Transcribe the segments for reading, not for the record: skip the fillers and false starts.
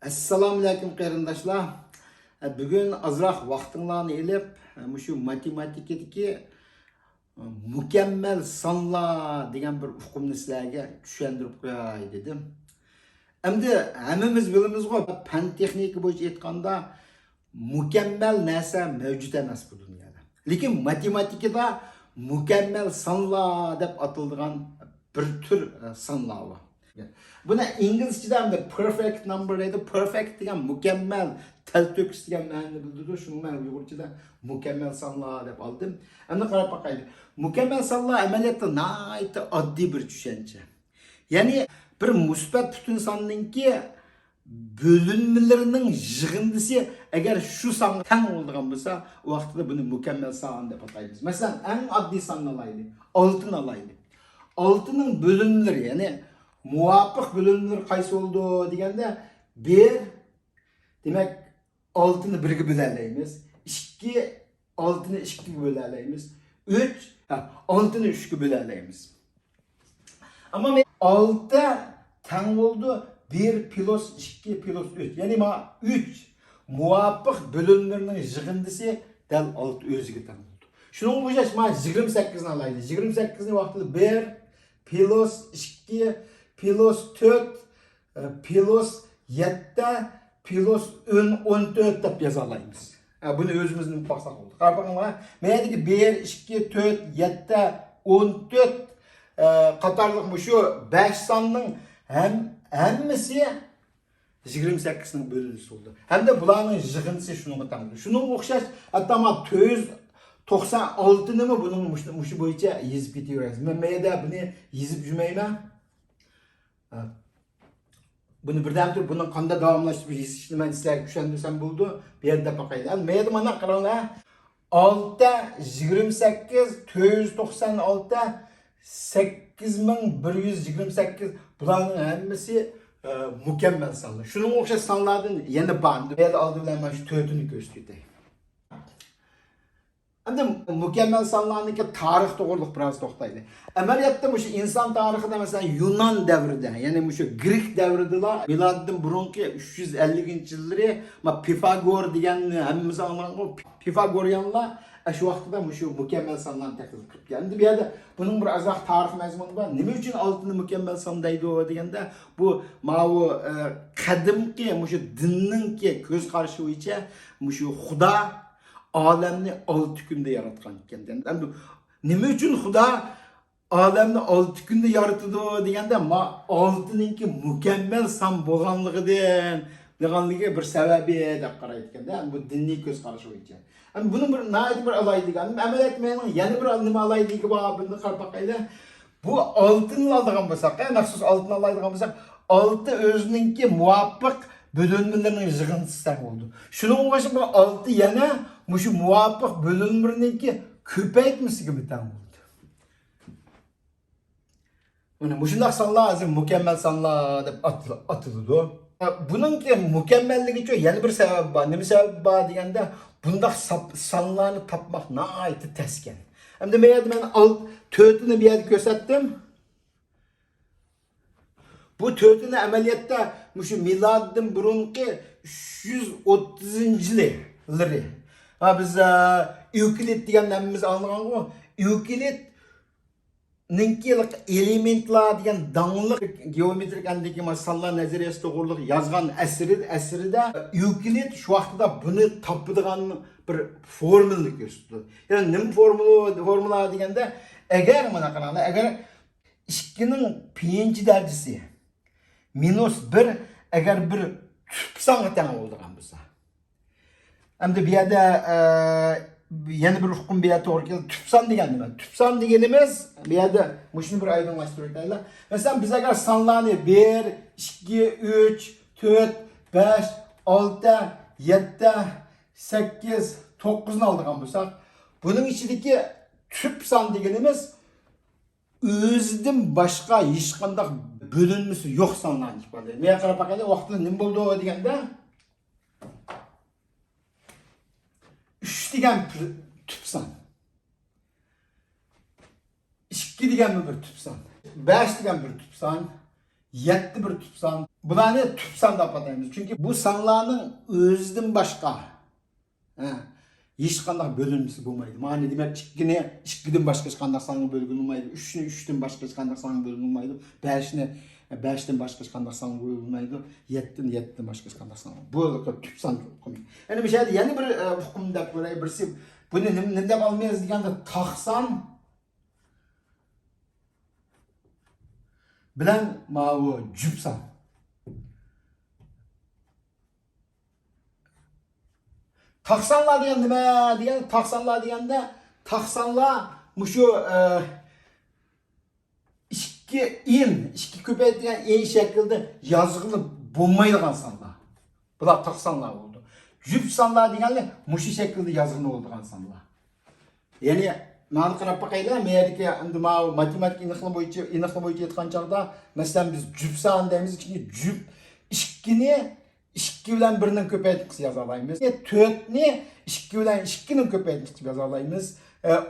Assalamu alaykum qarindoshlar. Bugun azroq vaqtinglarni elib, shu matematikadagi mukammal sonlar degan bir uqumni sizlarga tushuntirib qo'yay dedim. Endi hammamiz bilamiz-ku, fan texnika bo'yicha aytganda mukammal narsa mavjud emas bu dunyoda. Lekin matematikada mukammal sonlar deb ataladigan bir tür sonlar var. Buna İngilizce'den de perfect number deydi. Perfect degan mükemmel, tel töküs degan ma'noni bildirdi. Shuni men Uyg'urchada mükemmel sonlar deb oldim. Endi qarab bakaylik. Mükemmel sonlar amaliyotda nihoyatda oddiy bir tushuncha. Ya'ni bir musbat butun sonninki bo'linmalarining yig'indisi agar shu songa teng bo'lgan bo'lsa, u vaqtda buni mükemmel son deb ataymiz. Masalan, eng oddiy sonni olaylik. 6 ni olaylik. 6'ning bo'linmalari, ya'ni muvafiq bölümler qaysi oldu degende bir demek 6'ni 1'e bölerleyimiz, 2 6'ni 2'ye bölerleyimiz, 3 6'ni 3'e bölerleyimiz. Ama 6 teng oldu 1 plus 2 plus 3 yani 3 muvafiq bölümlerinin yığındısı del 6 özüge teng oldu. Şunun bu yaş 28'ni alaydı. 28'ni vaxtında 1 plus 2 plus 4, plus 7, plus 14 deb yazalayımız. Bunu özümüzün baksak oldu. Qarabaqыңlar, mendeki 1, 2, 4, 7, 14 qatarlıq şu 5 sonning hammasi 28'ning bölünüsü oldu. Hem de bularning yig'indisi shunga teng. Shunga o'xshash, hatto 496 nima buning mush bo'yicha yezib ketaverasiz. Men mayda buni yezib yurmayman. Bunu birden tur bunun qanday davomlashib yezishni men sizlarga tushuntirsam bo'ldi. Bu yerda bakaylar. Meyda mana qaranglar. 6 28 496 8128 bularning hammasi mukammal sonlar. Shuning o'xshash sonlardan yana bor. Bu yerda oldi bilan men shu 4'ünü ko'rsatay. Endi mukammal sonlarniki tarix to'g'riliq biroz to'xtaydi. Amaliyotda shu inson tarixida masalan Yunon davrida, ya'ni shu Grek davrida miloddan burungi 350-yillari Pifagor deganni hammamiz anglagan Pifagoryanlar shu vaqtda shu mukammal sonlarni taklif qilib keldi. Bu yerda buning bir azoq tarix mazmuni bor. Nima uchun 6 ni mukammal son deydi deganda bu ma'vu qadimki shu dinninki ko'z qarashi bo'yicha shu Xudo alemni 6 günde yaratgan ekan. Endi nima uchun Xudo alemni 6 günde yaratdi deganda 6'ninki mukammal son bo'lganligidan deganligi bir sababi deb qaraydi ekanda. Bu diniy ko'z qarash bo'yicha. Endi buni bir nayt bir alaydigan, amaliyot mening yana bir nima alaydigi bor, buni qarab boqaylik. Bu 6'ni oladigan bo'lsak, maxsus 6'ni oladigan bo'lsak, 6 o'zininki muvofiq bölünmelerinin yığıntısı oldu. Şunun uğraşı bu 6 yana şu muvafiq bölünmelerinki köpeytmesi gibi tam oldu. Bu şundak sonlar hazır mükemmel sonlar deb atıldı. Bununki mükemmelliği için yeni bir sebep var. Ne bir sebep var degende bundak sonlarını tapmak nahayeti tesken. Hem de ben 4'ünü bir yerde gösterdim. Bu 4'ünü ameliyatta şu miladdan burunki 330 yılları. Biz Euclid degan namimiz anlagan-ku. Euclid ninkilik elementlar degan dаңlıq geometrik andagi masallar nazariyasi to'g'riliq yozgan asrida Euclid shu vaqtida buni topadigan bir formulani ko'rsatdi. Ya'ni nim formula deganda agar mana qaranglar, agar 2ning p-chi darajasi minus 1 agar bir tüpsanga teng bo'lgan bo'lsa. Endi bu yerda yana bir hukm bu yerda to'g'ri keldi. Tüpsan degan nima? Tüpsan deganimiz bu yerda shuni bir oydinlashtirib o'taylik. Masalan, biz agar sonlarni 1, 2, 3, 4, 5, 6, 7, 8, 9 ni oladigan bo'lsak, buning ichidagi tüpsan deganimiz o'zidan boshqa hech qanday bölünmesi yok sonlarni ifodalaydi. Men qarab bakaylik, vaqtida nima bo'ldi deganda 3 degan tüpsan. 2 degan bir tüpsan. 5 degan bir tüpsan. 7 bir tüpsan. Bularni tüp san deb ataymiz. Chunki bu sanlarning o'zidan boshqa hech qanday bo'linmasi bo'lmaydi. Ma'ni demak 2 ni 2 dan boshqa hech qanday songa bo'lginmaydi. 3 ni 3 dan boshqa hech qanday songa bo'lginmaydi. 5 ni 5 dan boshqa hech qanday songa bo'lginmaydi. 7 ni 7 dan boshqa hech qanday songa. Bu tüp san hukmi. Endi bu yerda yana bir hukm deb ko'ray birsi buni nima deb olmaymiz deganda taqsan bilan bu jupsan. Taqsanlar degan nima degan? Taqsanlar deganda taqsanlar mushu ikki ko'paytirilgan en shaklda yozilib bo'lmaydigan sonlar. Bular taqsanlar bo'ldi. Jup sonlar deganlar mushu shaklda yozilib bo'lgan sonlar. Ya'ni mana qarab boqaylar, merdagi endi matematik aniqlik bo'yicha aytgan chaqda, masalan biz jup son deymiz, chunki jup 2 ni 2 bilan 1 ni ko'paytirib yoza olamiz. 4 ni 2 bilan 2 ni ko'paytirib yoza olamiz.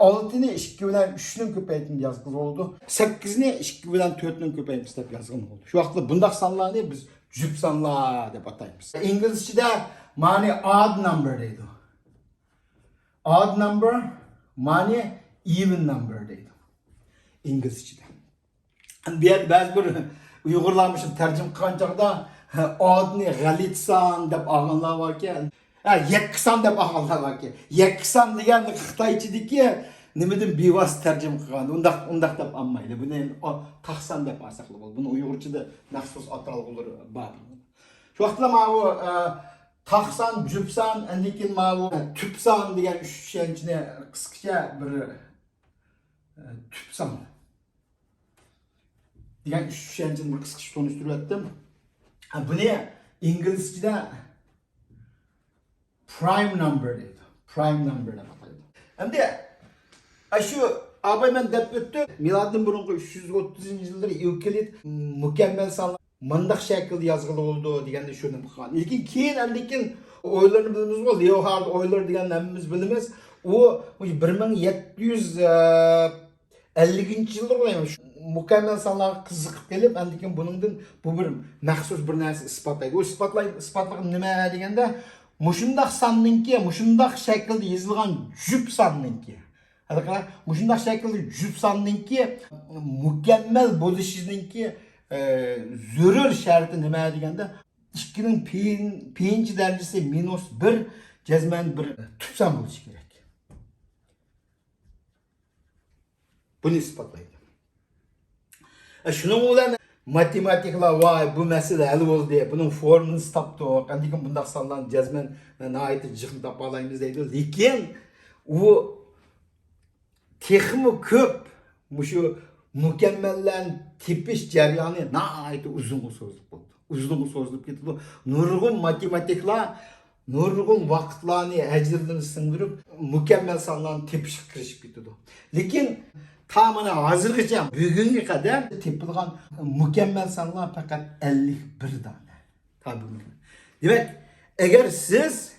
6 ni 2 bilan 3 ni ko'paytirib yozgan bo'ldi. 8 ni 2 bilan 4 ni ko'paytirib deb yozgan bo'ldi. Shu vaqtda bundaq sonlarni biz jup sonlar deb ataymiz. İngilizcede ma'ni odd number deydi. Odd number ma'ni even number deydi. İngilizcede. Bu yerda ba'zi bir Uyg'urlarmış tarjima qilgan chaqda oddni g'alit son deb olganlar bor ekan. Yakki son deb olganlar bor ekan. Yakki son deganni Xitoychidagi nimadan bevosita tarjima qilgan. Undaq deb olmaydi. Buni taqsan deb olsak bo'ladi. Buni Uyg'urchada maxsus atalg'ulari bor. Shu vaqtda mana bu taqsan, jupsan, lekin mana bu tüpsan degan tushunchani qisqacha bir tüpsan degan tushunchani bir qisqacha tunishtirib o'tdim. Buni İngilizcede prime number deydi. Prime number deb ataydi. Endi shu abay men deb o'tdi. Miladdan burungi 330-yillar Evklid mukammal sonlar mındaq shaklda yozilgan bo'ldi deganda shuni qilgan. Lekin o'ylarni bilamiz-ku, Leonhard o'ylar degan namimiz bilamiz. U 1750-yillar bo'laymiz. Mukammal sonlarga qiziqib kelib, lekin buningdan bu bir maxsus bir narsa isbotlaydi. O isbotlik nima deganda, mushundaq sonninki, mushundaq shaklda yozilgan jup sonninki. Hadi qara, mushundaq shaklda jup sonninki mukammal bo'lishininki zarur sharti nima deganda, 2 ning p-nji darajasi -1 jazman bir tüpsan bo'lishi kerak. Buni isbotlaydi. Şunun bilan matematiklar vay bu masala hal bo'ldi, buning formulasi topdik. Lekin bundaq sonlarni jazman nihoyat jiqni topa olamiz deydi. Lekin u texmi ko'p mushu mukammallarni tepish jarayoni nihoyat uzun so'zli bo'ldi. Uzun so'zlib ketdi. Nurg'un matematiklar nurg'un vaqtlarni ajrlarini singdirib mukammal sonlarni tepishga kirishib ketdi. Lekin tamına hazırgacha bugunga qadar tepilgan mukammal sonlar faqat 51 dona. Tabii. Demak, agar siz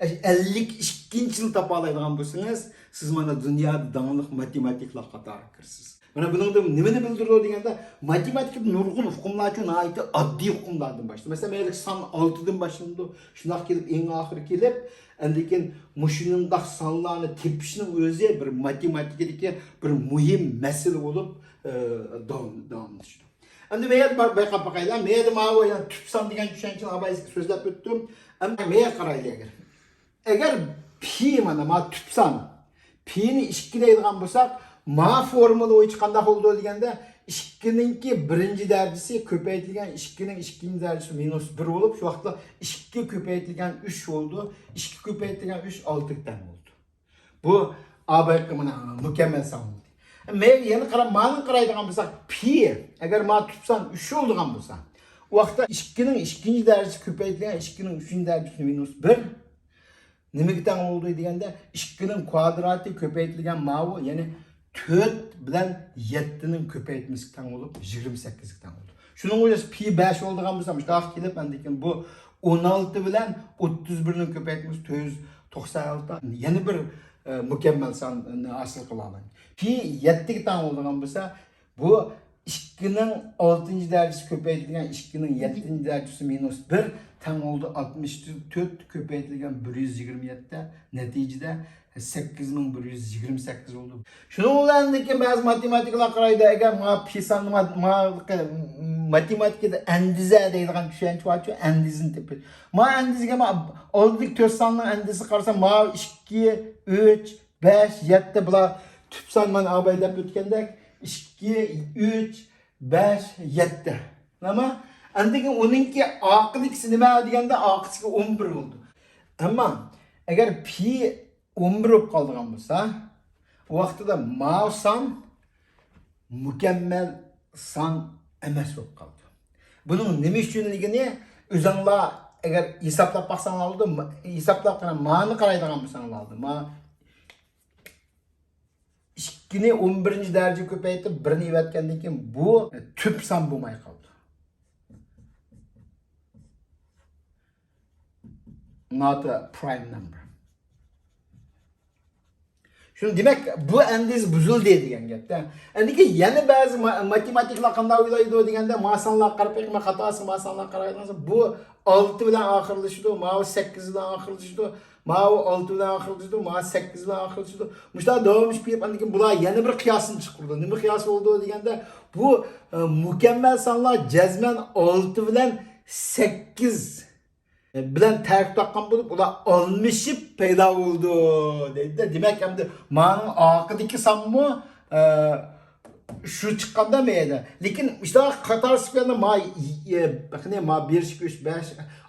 52-yil topa oladigan bo'lsangiz, siz mana dunyoda dangliq matematiklar qatoriga kirsiz. Mana buningda nimani bildiradi deganda, matematikada nurg'un hukmlar uchun aytdi oddiy hukmlardan boshlaydi. Masalan, mayli son 6 dan boshlandi, shundoq kelib eng oxiri kelib, lekin mushundaq sonlarni tepishning o'zi bir matematikadagi bir muhim masala bo'lib davomlashdi. Endi men bayqab boqaylar, men mana tüpsan degan tushunchani abay so'zlab o'tdim. Endi men qaraylik agar pi mana tüpsan pi'ni 2 deydigan bo'lsak, ma formula bo'yicha qanday bo'ldi deganda 2 ningki 1-chi darajasi ko'paytirilgan 2 ning 2-chi darajasi -1 bo'lib, shu vaqtda 2 ko'paytirilgan 3 bo'ldi. 2 ko'paytirilgan 3 6 dan bo'ldi. Bu ABQ mana mukammal son bo'ldi. Men yana qarab, ma'ni qaraydigan bo'lsak, pi agar ma tüpsan 3 bo'lgan bo'lsa, u vaqtda 2 ning 2-chi darajasi ko'paytirilgan 2 ning 3-chi darajasi -1 nimaga teng bo'ldi deganda 2 ning kvadrati ko'paytirilgan ma'vu, ya'ni 4 bilan 7 ning ko'paytmasi teng bo'lib 28 ga teng bo'ldi. Shuning o'zi pi 5 bo'lgan bo'lsa, mushtoq kelib, lekin bu 16 bilan 31 ning ko'paytmasi 496. Yana bir mukammal sonni hosil qilamiz. Pi 7 ga teng bo'lgan bo'lsa, bu 2'nin 6. derecesi köpeytilgan 2'nin 7. derecesi minus 1 teng oldu 64 köpeytilgan 127. Neticede 8128 oldu. Şunun bilan bazı matematiklar qaraydi, agar ma pisan matematikada andiza deydigan tushuncha bor-ku, andizini tepish. Ma andizga ma oldiki 4 sonning andisi qarasa ma 2, 3, 5, 7 bular tüp son mana abay deb o'tgandek 2, 3, 5, 7. Ama andiki onunki aqidikisi nima deganda aqidiki 11 oldu. Ama agar pi 11 bo'lib qolgan bo'lsa, o vaqtida ma son mukammal son emas bo'lib qoldi. Buning nima uchunligini o'zinglar agar hisoblab baxsanglar oldi, hisoblab qara ma'ni qaraydigan bo'lsanglar oldi. Ma 2ni 11 daraja ko'paytirib 1ni evatgandan keyin bu tüp son bo'lmay qoldi. Not a prime number. Şunu demek bu endiz buzul degan gapda. Endiki yana ba'zi matematiklar qanday o'ylaydi deganda masanlar qarab qo'yma xatosi masanlar qaraydigansa bu 6 bilan oxirlashadi, ma 8 bilan oxirlashadi, ma 6 bilan oxirlashadi, ma 8 bilan oxirlashadi. Mushlar davom etib kelib endiki bular yana bir qiyosini chiqardi. Nima qiyos bo'ldi deganda bu mukammal sonlar jazman 6 bilan 8 bilen terk taqqan bulup ular almışıp payda oldu deydi. Demek hem de ma'nın aqidiki sanmı şu çıkkanda mıydı? Lekin işte Katar sıkıyanda ma 1, 2, 3, 5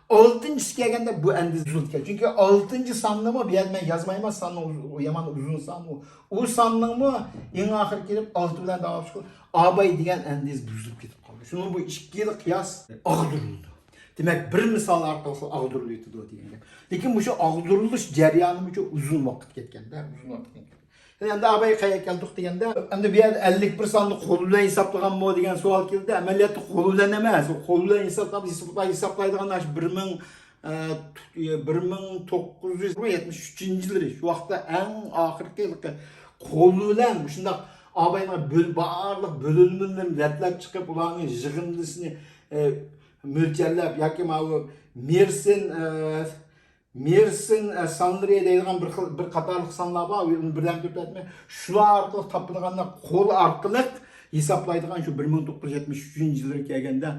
6. gelgende bu endiz uzun geldi. Çünkü 6. sanlığımı bir yerden yazmayma sanlığı o yaman uzun sanlığı. O sanlığımı en ahir gelip 6 bilen daha çıkıyor. Abay diyen endiz buzulup gidip kaldı. Şunun bu 2 yıl kıyas ağdırıldı. Demek bir misal arqası ağdırılıydı degan gap. Lekin bu ağdırılış jarayoni çok uzun vaqt ketganda, uzun vaqt ketgan. Endi abay qayerga keldik deganda, endi bu yerda 51 sonli qo'l bilan hisoblagan mo degan savol keldi. Amaliyotda qo'l bilan emas, qo'l bilan hisoblaydigan 1973-yili shu vaqtda eng oxirgi qo'l bilan shunday abaylar barliq bo'linmalarni ratlab chiqib ularning yig'indisini mülçerlep yoki bu Mersin sanlariya deydigan bir qatorliq sonlar bor, birdan ko'paytmay shular orqali topilganda qo'l orqali hisoblaydigan shu 1973-yilga kelganda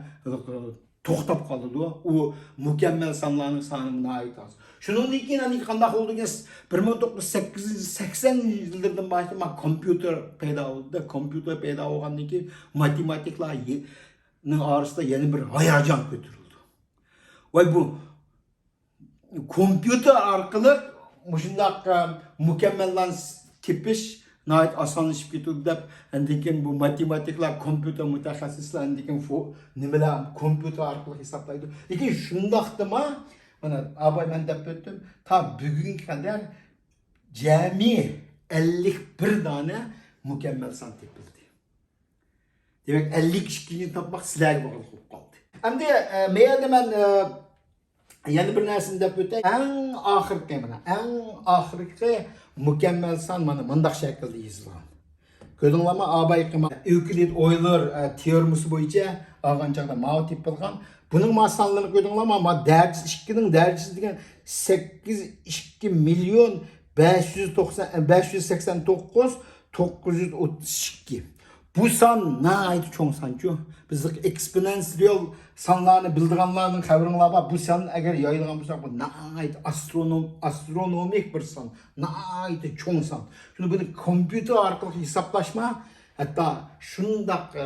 to'xtab qoldi. U mukammal sonlarning soniga oid. Shuningdek keyin qanday bo'ldi degan 1980-yillardan boshlab kompyuter paydo bo'ldi. Kompyuter paydo bo'lgandan keyin matematiklar arasında yeni bir hayacan götürüldü. Vay bu kompüter arkalı muşundak mükemmellen tepiş nait asanlaşıp getirdi de endikin bu matematikler kompüter mütehassisler endikin nimeler kompüter arkalı hesaplaydı. Lekin şundaqtı mı bana abay ben dep öttüm ta bugün kadar cami 51 tane mükemmel san tepildi. Demek 50 kişiyi tapmak sizlerge bağlı olup kaldı. Hem de meyilde ben yeni bir nersini dep öteyim. En ahirki mükemmel san bana mındak şekilde yazılan. Gördüğünlama abay kıma Euclid oylar teoremisi boyunca ağan çağda mağu tepilgan. Bunun masallarını gördüğünlama ama derecesi 2'nin derecesi degen 8,2 milyon 589 932. Bu san ne ait çoğun sançı? Bizlik eksponansiyel sanlarını bildiğinlerinin xabarınlar var. Bu san eğer yayılgan bulsak bu ne ait astronomik bir san. Ne ait çoğun san. Şimdi bunu kompüter arkalı hesaplaşma hatta şundak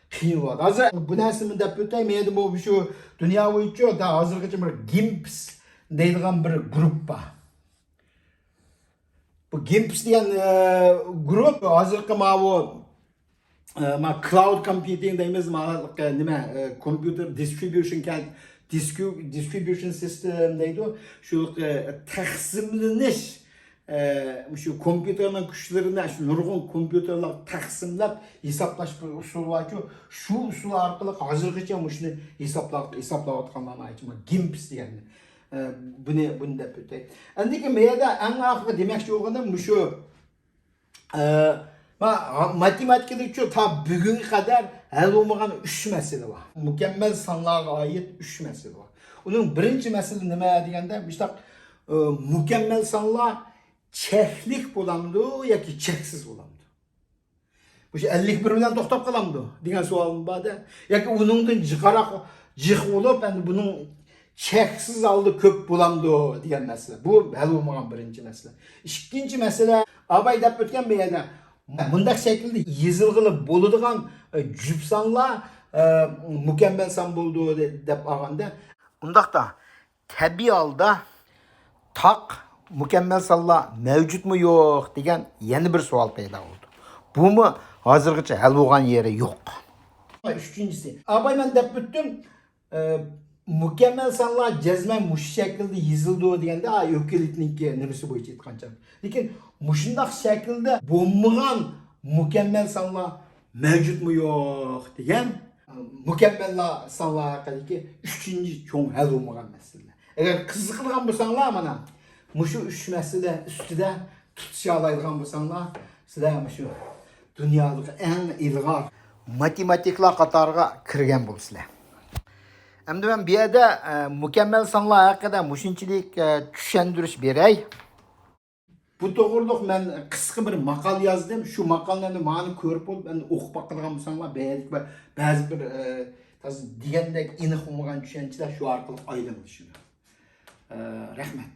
kıyım var. Hazır bu nesimi de öteyim yedim o şu dünya boyunca da hazırgıcı bir GIMPS deydiğen bir grup var. Bu GIMPS diyen grup hazırgı bu cloud computing deyimiz computer distribution system deydi. Şu taksimleniş şu kompüterlerin güçlerini şu nurgun kompüterler taksimlep hesaplaş bir usul var ki şu usul arkalı hazırgıca şunu hesaplayatkanlarına ait GIMPS diyen bunu da ötey. Endiki meyada en ahırı demek ki olganda şu Matematikada şu ta bugünkü kadar hal olmagan 3 mesele var. Mükemmel sanlarga ait 3 mesele var. Onun birinci mesele nima deganda, işte mükemmel sanlar çeklik bolamdı yoki cheksiz bolamdı. Bu 51 bilan to'xtab qolamdi degan savolim borda. Yoki uningdan jiq bo'lib, endi buning cheksiz aldı ko'p bo'lamdi degan masala. Bu hal bo'lmagan birinchi masala. Ikkinchi masala, Abay deb o'tgan bu yerda bundaq shaklda yezilg'ili bo'ladigan jup sonlar mukammal son bo'ldi deb olganda, undaqda tabiiy holda taq mukammal sonlar mavjudmi yo'q degan yana bir savol paydo bo'ldi. Bu mu hozirgacha hal bo'lgan yeri yo'q. Üçüncüsü, abay ben dep bittim. Mükemmel sanlar cezmen muş şekilde yazıldı degende Ökülit'ninki nemesi boyunca aytkancha. Lekin muşundaq şekilde bo'lmagan mükemmel sanlar mevcut mu yo'q degan mükemmel sanlar haqidagi 3-chi cho'ng hal bo'lmagan masala. Agar qiziqadigan bo'lsanglar, mana mushu 3 masala ustida tutisha oladigan bo'lsanglar, sizlar mushu dunyodagi eng ilg'or matematiklar qatoriga kirgan bo'lsizlar. Endi men bu yerda mukammal sonlar haqida mushunchalik tushuntirish beray. Bu to'g'riliq men qisqa bir maqol yozdim. Shu maqolni ma'ni ko'rib bo'lib, endi o'qib baqadigan bo'lsanglar, ba'zi bir degandek aniq bo'lmagan tushunchalar shu orqali oydinlashadi. Rahmat.